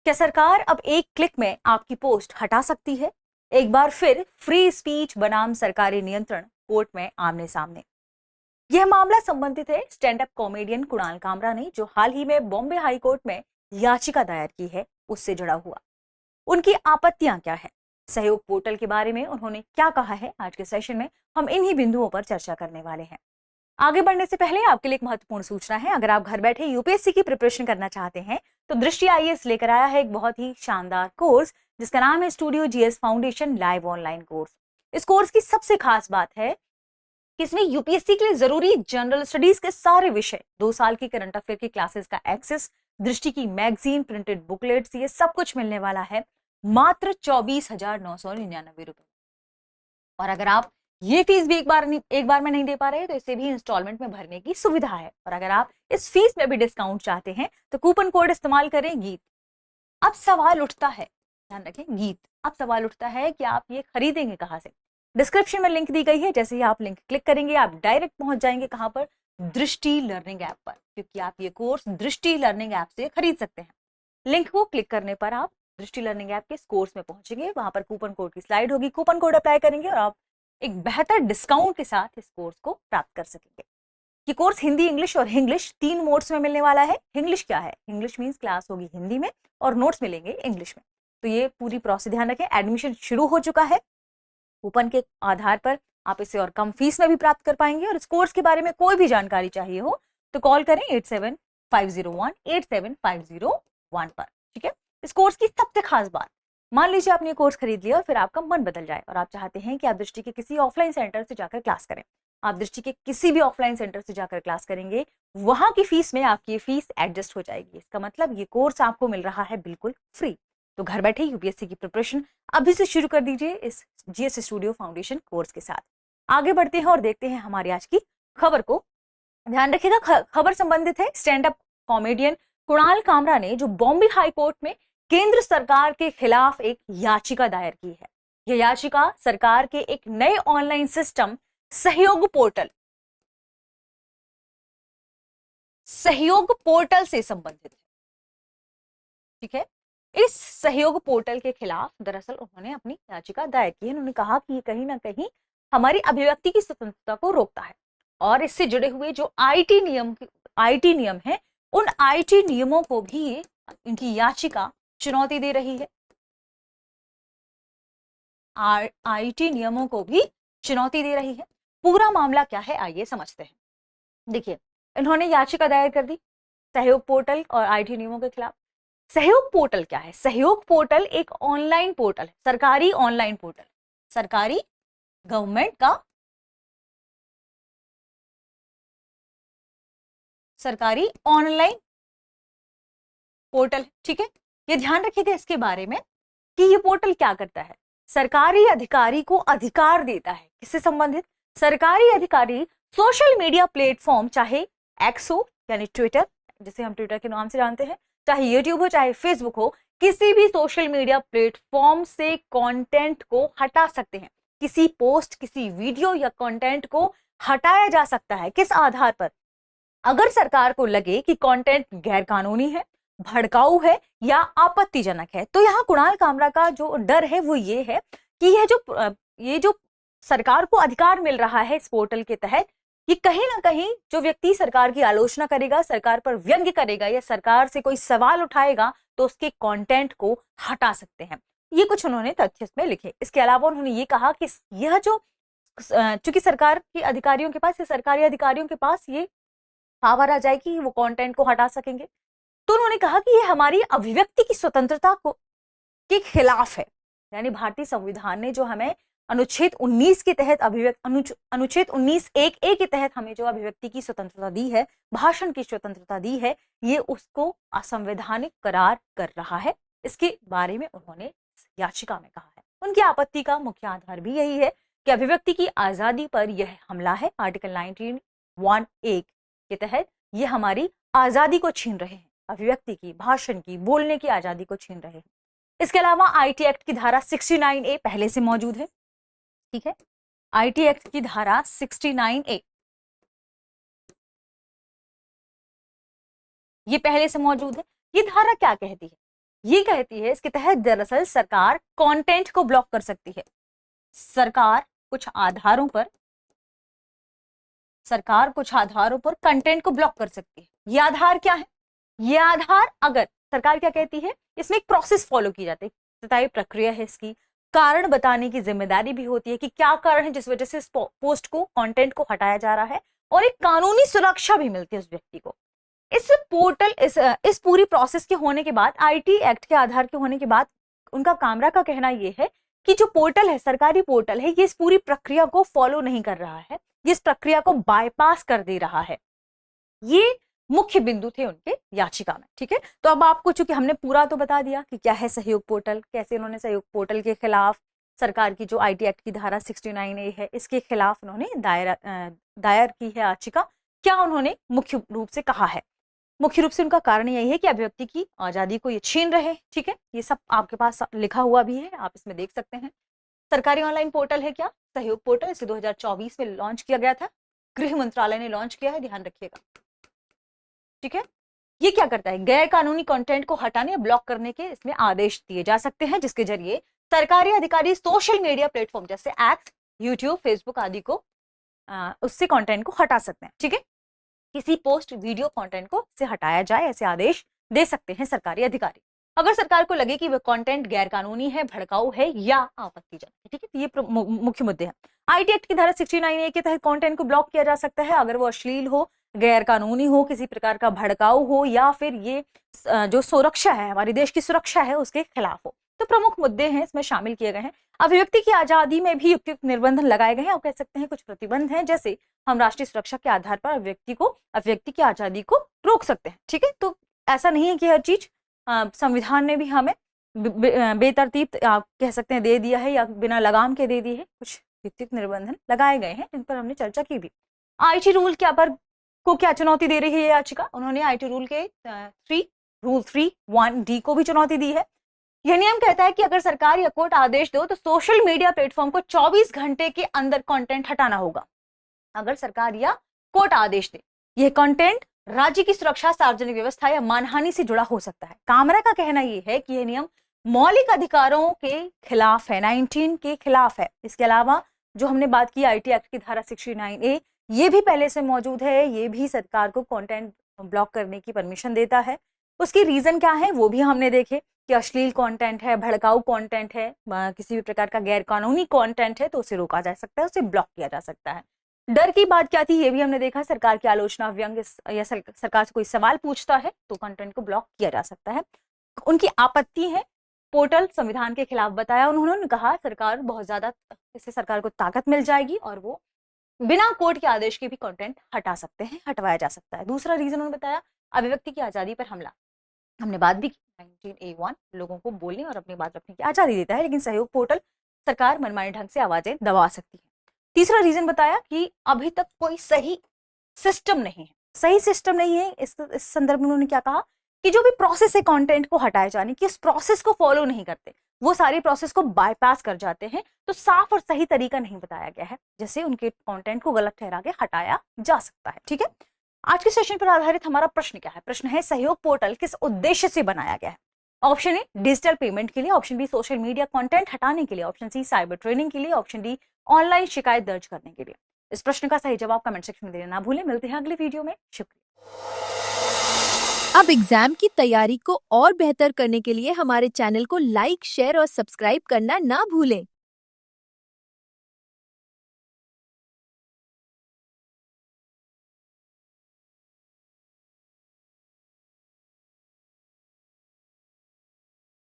क्या सरकार अब एक क्लिक में आपकी पोस्ट हटा सकती है? एक बार फिर फ्री स्पीच बनाम सरकारी नियंत्रण कोर्ट में आमने सामने। यह मामला संबंधित है stand up comedian Kunal Kamra ने, जो हाल ही में बॉम्बे हाई कोर्ट में याचिका दायर की है, उससे जुड़ा हुआ। उनकी आपत्तियां क्या है, सहयोग पोर्टल के बारे में उन्होंने क्या कहा है, आज के सेशन में हम इन्हीं बिंदुओं पर चर्चा करने वाले हैं। आगे बढ़ने से पहले आपके लिए एक महत्वपूर्ण सूचना है। अगर आप घर बैठे यूपीएससी की प्रिपरेशन करना चाहते हैं तो दृष्टि आईएएस लेकर आया है एक बहुत ही शानदार कोर्स, जिसका नाम है studio GS foundation live online course. इस कोर्स की सबसे खास बात है कि इसमें यूपीएससी के लिए जरूरी जनरल स्टडीज के सारे विषय, 2 साल की करंट अफेयर की क्लासेस का एक्सेस, दृष्टि की मैगजीन, प्रिंटेड बुकलेट्स, ये सब कुछ मिलने वाला है मात्र 24,999 रुपए। और अगर आप ये फीस भी एक बार में नहीं दे पा रहे तो इसे भी इंस्टॉलमेंट में भरने की सुविधा है। और अगर आप इस फीस में भी डिस्काउंट चाहते हैं तो कूपन कोड इस्तेमाल करें गीत। अब सवाल उठता है, ध्यान रखें गीत, अब सवाल उठता है कि आप ये खरीदेंगे कहां से। डिस्क्रिप्शन में लिंक दी गई है, जैसे ही आप लिंक क्लिक करेंगे आप डायरेक्ट पहुंच जाएंगे कहां पर, दृष्टि लर्निंग ऐप पर, क्योंकि आप ये कोर्स दृष्टि लर्निंग ऐप से खरीद सकते हैं। लिंक को क्लिक करने पर आप दृष्टि लर्निंग ऐप के इस कोर्स में पहुंचेंगे, वहां पर कूपन कोड की स्लाइड होगी, कूपन कोड अप्लाई करेंगे और आप एक बेहतर डिस्काउंट के साथ इस कोर्स को प्राप्त कर सकेंगे। ये कोर्स हिंदी, इंग्लिश और इंग्लिश 3 मोड्स में मिलने वाला है। इंग्लिश क्या है? इंग्लिश मींस क्लास होगी हिंदी में और नोट्स मिलेंगे इंग्लिश में। तो ये पूरी प्रोसेस ध्यान रखें। एडमिशन शुरू हो चुका है, कूपन के आधार पर आप इसे और कम फीस में भी प्राप्त कर पाएंगे। और इस कोर्स के बारे में कोई भी जानकारी चाहिए हो तो कॉल करें 8750187501 पर, ठीक है। इस कोर्स की सबसे खास बात, मान लीजिए आपने कोर्स खरीद लिया और फिर आपका मन बदल जाए और आप चाहते हैं कि आप दृष्टि के किसी ऑफलाइन सेंटर से जाकर क्लास करें। आप दृष्टि के किसी भी ऑफलाइन सेंटर से जाकर क्लास करेंगे, वहां की फीस में आपकी ये फीस एडजस्ट हो जाएगी। इसका मतलब ये कोर्स आपको मिल रहा है बिल्कुल फ्री। तो घर बैठे यूपीएससी की प्रिपरेशन अभी से शुरू कर दीजिए इस जीएस स्टूडियो फाउंडेशन कोर्स के साथ। आगे बढ़ते हैं और देखते हैं हमारी आज की खबर को। ध्यान रखिएगा, खबर संबंधित है stand up comedian Kunal Kamra ने, जो बॉम्बे हाई कोर्ट में केंद्र सरकार के खिलाफ एक याचिका दायर की है। यह याचिका सरकार के एक नए ऑनलाइन सिस्टम सहयोग पोर्टल से संबंधित है, ठीक है। इस सहयोग पोर्टल के खिलाफ दरअसल उन्होंने अपनी याचिका दायर की है। उन्होंने कहा कि ये कहीं ना कहीं हमारी अभिव्यक्ति की स्वतंत्रता को रोकता है और इससे जुड़े हुए जो आईटी नियम है, उन आईटी नियमों को भी ये इनकी याचिका चुनौती दे रही है। आईटी नियमों को भी चुनौती दे रही है। पूरा मामला क्या है आइए समझते हैं। देखिए, इन्होंने याचिका दायर कर दी सहयोग पोर्टल और आईटी नियमों के खिलाफ। सहयोग पोर्टल क्या है? सहयोग पोर्टल एक ऑनलाइन पोर्टल है, सरकारी ऑनलाइन पोर्टल, सरकारी गवर्नमेंट का सरकारी ऑनलाइन पोर्टल, ठीक है। ये ध्यान रखिएगा इसके बारे में कि ये पोर्टल क्या करता है। सरकारी अधिकारी को अधिकार देता है, किससे संबंधित? सरकारी अधिकारी सोशल मीडिया प्लेटफॉर्म, चाहे एक्स हो यानी ट्विटर, जिसे हम ट्विटर के नाम से जानते हैं, चाहे यूट्यूब हो, चाहे फेसबुक हो, किसी भी सोशल मीडिया प्लेटफॉर्म से कंटेंट को हटा सकते हैं। किसी पोस्ट, किसी वीडियो या कंटेंट को हटाया जा सकता है। किस आधार पर? अगर सरकार को लगे कि कंटेंट गैर कानूनी है, भड़काऊ है या आपत्तिजनक है। तो यहाँ कुणाल कामरा का जो डर है वो ये है कि ये जो सरकार को अधिकार मिल रहा है इस पोर्टल के तहत, ये कहीं ना कहीं जो व्यक्ति सरकार की आलोचना करेगा, सरकार पर व्यंग्य करेगा या सरकार से कोई सवाल उठाएगा, तो उसके कंटेंट को हटा सकते हैं। ये कुछ उन्होंने तथ्य इसमें लिखे। इसके अलावा उन्होंने ये कहा कि यह जो चूंकि सरकार के अधिकारियों के पास, सरकारी अधिकारियों के पास ये पावर आ जाएगी कि वो कंटेंट को हटा सकेंगे, तो उन्होंने कहा कि ये हमारी अभिव्यक्ति की स्वतंत्रता को के खिलाफ है। यानी भारतीय संविधान ने जो हमें अनुच्छेद 19 के तहत अनुच्छेद 19(1)(a) के तहत हमें जो अभिव्यक्ति की स्वतंत्रता दी है, भाषण की स्वतंत्रता दी है, ये उसको असंवैधानिक करार कर रहा है। इसके बारे में उन्होंने याचिका में कहा है। उनकी आपत्ति का मुख्य आधार भी यही है कि अभिव्यक्ति की आजादी पर यह हमला है। आर्टिकल 19(1)(a) के तहत ये हमारी आजादी को छीन रहे हैं, अभिव्यक्ति की, भाषण की, बोलने की आजादी को छीन रहे हैं। इसके अलावा आईटी एक्ट की धारा 69A पहले से मौजूद है, ठीक है। आईटी एक्ट की धारा 69A ये पहले से मौजूद है। ये धारा क्या कहती है? ये कहती है इसके तहत दरअसल सरकार कंटेंट को ब्लॉक कर सकती है। सरकार कुछ आधारों पर कंटेंट को ब्लॉक कर सकती है। ये आधार क्या है? ये आधार, अगर सरकार क्या कहती है, इसमें एक प्रोसेस फॉलो की जाती है, तय प्रक्रिया है इसकी, कारण बताने की जिम्मेदारी भी होती है कि क्या कारण है जिस वजह से इस पोस्ट को, कंटेंट को हटाया जा रहा है, और एक कानूनी सुरक्षा भी मिलती है उस व्यक्ति को। इस पूरी प्रोसेस के होने के बाद, आईटी एक्ट के आधार के होने के बाद, उनका कामरा का कहना यह है कि जो पोर्टल है, सरकारी पोर्टल है, ये इस पूरी प्रक्रिया को फॉलो नहीं कर रहा है, ये इस प्रक्रिया को बाईपास कर दे रहा है। ये मुख्य बिंदु थे उनके याचिका में। ठीक है, तो अब आपको, चूंकि हमने पूरा तो बता दिया कि क्या है सहयोग पोर्टल, कैसे उन्होंने सहयोग पोर्टल के खिलाफ सरकार की जो आईटी एक्ट की धारा 69A है, इसके खिलाफ उन्होंने दायर की है याचिका। क्या उन्होंने मुख्य रूप से कहा है? मुख्य रूप से उनका कारण यही है कि अभिव्यक्ति की आजादी को ये छीन रहे। ठीक है, ये सब आपके पास लिखा हुआ भी है, आप इसमें देख सकते हैं। सरकारी ऑनलाइन पोर्टल है क्या? सहयोग पोर्टल। इसे 2024 में लॉन्च किया गया था, गृह मंत्रालय ने लॉन्च किया है, ध्यान रखिएगा। ठीक है, ये क्या करता है? गैर कानूनी कंटेंट को हटाने या ब्लॉक करने के इसमें आदेश दिए जा सकते हैं, जिसके जरिए सरकारी अधिकारी सोशल मीडिया प्लेटफॉर्म जैसे एक्स, यूट्यूब, फेसबुक आदि को उससे कंटेंट को हटा सकते हैं। ठीक है, किसी पोस्ट, वीडियो कंटेंट को से हटाया जाए, ऐसे आदेश दे सकते हैं सरकारी अधिकारी, अगर सरकार को लगे कि वह कंटेंट गैर कानूनी है, भड़काऊ है या आपत्तिजनक है। ठीक है, तो ये मुख्य मुद्दे हैं। आईटी एक्ट की धारा 69A के तहत कंटेंट को ब्लॉक किया जा सकता है अगर वो अश्लील हो, गैर कानूनी हो, किसी प्रकार का भड़काऊ हो, या फिर ये जो सुरक्षा है, हमारे देश की सुरक्षा है, उसके खिलाफ हो। तो प्रमुख मुद्दे हैं इसमें शामिल किए गए हैं। अभिव्यक्ति की आजादी में भी उपयुक्त निर्बंध लगाए गए हैं, आप कह सकते हैं कुछ प्रतिबंध हैं, जैसे हम राष्ट्रीय सुरक्षा के आधार पर अभिव्यक्ति की आजादी को रोक सकते हैं। ठीक है, तो ऐसा नहीं है कि हर चीज संविधान ने भी हमें बेतरतीब आप कह सकते हैं दे दिया है, या बिना लगाम के दे दी है। कुछ विस्तृत निर्बंधन लगाए गए हैं जिन पर हमने चर्चा की भी। आईटी रूल क्या चुनौती दे रही है याचिका? उन्होंने आईटी रूल के रूल 3(1)(d) को भी चुनौती दी है। यह नियम कहता है कि अगर सरकार या कोर्ट आदेश दो तो सोशल मीडिया प्लेटफॉर्म को 24 घंटे के अंदर कंटेंट हटाना होगा। अगर सरकार या कोर्ट आदेश दे, यह कंटेंट राज्य की सुरक्षा, सार्वजनिक व्यवस्था या मानहानि से जुड़ा हो सकता है। कामरा का कहना यह है कि यह नियम मौलिक अधिकारों के खिलाफ है, 19 के खिलाफ है। इसके अलावा जो हमने बात की आईटी एक्ट की धारा 69A, ये भी पहले से मौजूद है, ये भी सरकार को कंटेंट ब्लॉक करने की परमिशन देता है। उसकी रीजन क्या है वो भी हमने देखे कि अश्लील कंटेंट है, भड़काऊ कंटेंट है, किसी भी प्रकार का गैर कानूनी कंटेंट है तो उसे रोका जा सकता है, उसे ब्लॉक किया जा सकता है। डर की बात क्या थी ये भी हमने देखा, सरकार की आलोचना, व्यंग्य या सरकार से कोई सवाल पूछता है तो कंटेंट को ब्लॉक किया जा सकता है। उनकी आपत्ति है, पोर्टल संविधान के खिलाफ बताया उन्होंने, कहा सरकार बहुत ज्यादा, इससे सरकार को ताकत मिल जाएगी और वो बिना कोर्ट के आदेश के भी कंटेंट हटा सकते हैं, हटवाया जा सकता है। दूसरा रीजन उन्होंने बताया, अभिव्यक्ति की आजादी पर हमला। हमने बात भी की, 19A1 लोगों को बोलने और अपनी बात रखने की आजादी देता है, लेकिन सहयोग पोर्टल सरकार मनमाने ढंग से आवाजें दबा सकती है। तीसरा रीजन बताया कि अभी तक कोई सही सिस्टम नहीं है, सही सिस्टम नहीं है। इस संदर्भ में उन्होंने क्या कहा कि जो भी प्रोसेस है कंटेंट को हटाए जाने की, इस प्रोसेस को फॉलो नहीं करते, वो सारी प्रोसेस को बाईपास कर जाते हैं, तो साफ और सही तरीका नहीं बताया गया है जैसे उनके कंटेंट को गलत ठहरा के हटाया जा सकता है। ठीक है, आज के सेशन पर आधारित हमारा प्रश्न क्या है? प्रश्न है सहयोग पोर्टल किस उद्देश्य से बनाया गया है? ऑप्शन ए डिजिटल पेमेंट के लिए, option B social media content हटाने के लिए, ऑप्शन सी साइबर ट्रेनिंग के लिए, ऑप्शन डी ऑनलाइन शिकायत दर्ज करने के लिए। इस प्रश्न का सही जवाब कमेंट सेक्शन में देना ना भूलें। मिलते हैं अगले वीडियो में, शुक्रिया। अब एग्जाम की तैयारी को और बेहतर करने के लिए हमारे चैनल को लाइक, शेयर और सब्सक्राइब करना ना भूलें।